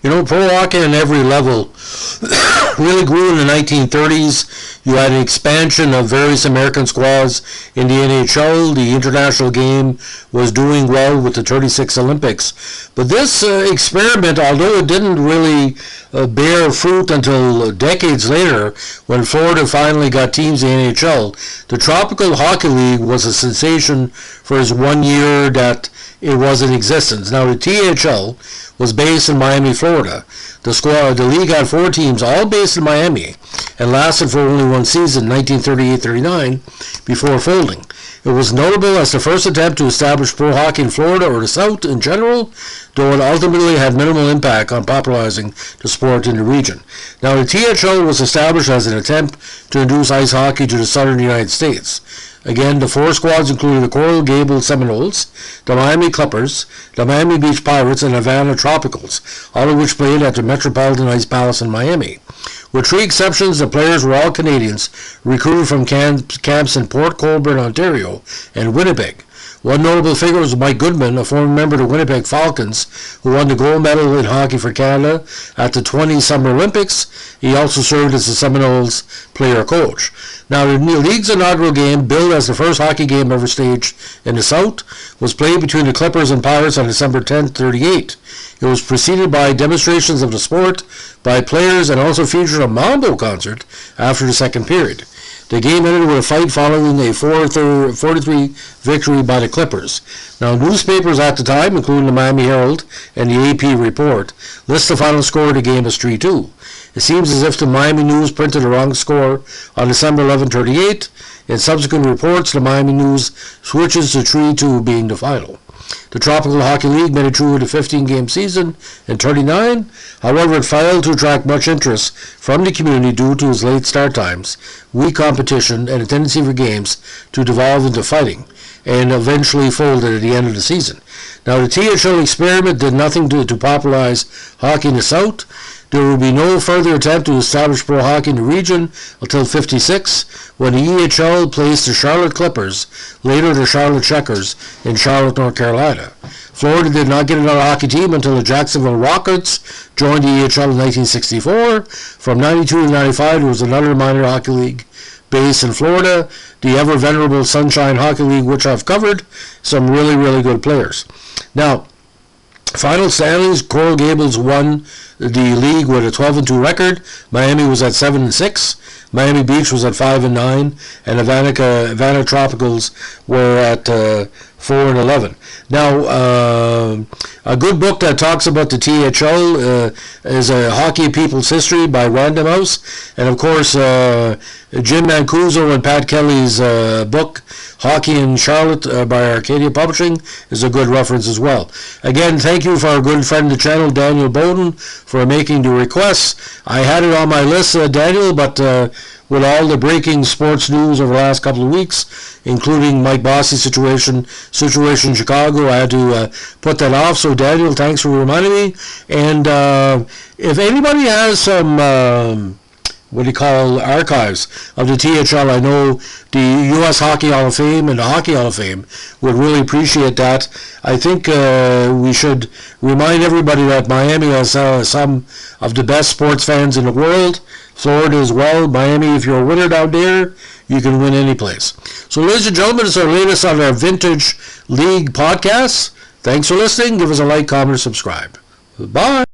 Pro hockey on every level really grew in the 1930s. You had an expansion of various American squads in the NHL. The international game was doing well with the 36 Olympics. But this experiment, although it didn't really bear fruit until decades later, when Florida finally got teams in the NHL, the Tropical Hockey League was a sensation for its 1 year that it was in existence. Now, the THL was based in Miami, Florida. The league had 4 teams, all based in Miami, and lasted for only one season, 1938-39, before folding. It was notable as the first attempt to establish pro hockey in Florida or the South in general, though it ultimately had minimal impact on popularizing the sport in the region. Now, the THL was established as an attempt to introduce ice hockey to the southern United States. Again, the 4 squads included the Coral Gables Seminoles, the Miami Clippers, the Miami Beach Pirates, and Havana Tropicals, all of which played at the Metropolitan Ice Palace in Miami. With 3 exceptions, the players were all Canadians, recruited from camps in Port Colborne, Ontario, and Winnipeg. One notable figure was Mike Goodman, a former member of the Winnipeg Falcons, who won the gold medal in hockey for Canada at the 20 Summer Olympics. He also served as the Seminoles player coach. Now, the league's inaugural game, billed as the first hockey game ever staged in the South, was played between the Clippers and Pirates on December 10, 1938. It was preceded by demonstrations of the sport by players and also featured a mambo concert after the second period. The game ended with a fight following a 4-3 victory by the Clippers. Now, newspapers at the time, including the Miami Herald and the AP Report, list the final score of the game as 3-2. It seems as if the Miami News printed the wrong score on December 11, 1938. In subsequent reports, the Miami News switches to 3-2 being the final. The Tropical Hockey League made it through the 15-game season in 1939. However, it failed to attract much interest from the community due to its late start times, weak competition, and a tendency for games to devolve into fighting, and eventually folded at the end of the season. Now, the THL experiment did nothing to popularize hockey in the South. There would be no further attempt to establish pro hockey in the region until 1956, when the EHL placed the Charlotte Clippers, later the Charlotte Checkers, in Charlotte, North Carolina. Florida did not get another hockey team until the Jacksonville Rockets joined the EHL in 1964. From 1992 to 1995, there was another minor hockey league based in Florida, the ever-venerable Sunshine Hockey League, which I've covered. Some really, really good players. Now, final standings, Coral Gables won the league with a 12-2 record. Miami was at 7-6. Miami Beach was at 5-9, and Havana Tropicals were at 4-11. Now, a good book that talks about the THL is a Hockey People's History by Random House, and of course, Jim Mancuso and Pat Kelly's book, Hockey in Charlotte by Arcadia Publishing, is a good reference as well. Again, thank you for our good friend of the channel, Daniel Bowden, for making the requests. I had it on my list, Daniel, but with all the breaking sports news over the last couple of weeks, including Mike Bossie's situation in Chicago, I had to put that off. So, Daniel, thanks for reminding me. And if anybody has some archives of the THL. I know the U.S. Hockey Hall of Fame and the Hockey Hall of Fame would really appreciate that. I think we should remind everybody that Miami has some of the best sports fans in the world. Florida as well. Miami, if you're a winner down there, you can win any place. So, ladies and gentlemen, this is our latest on our Vintage League podcast. Thanks for listening. Give us a like, comment, and subscribe. Bye.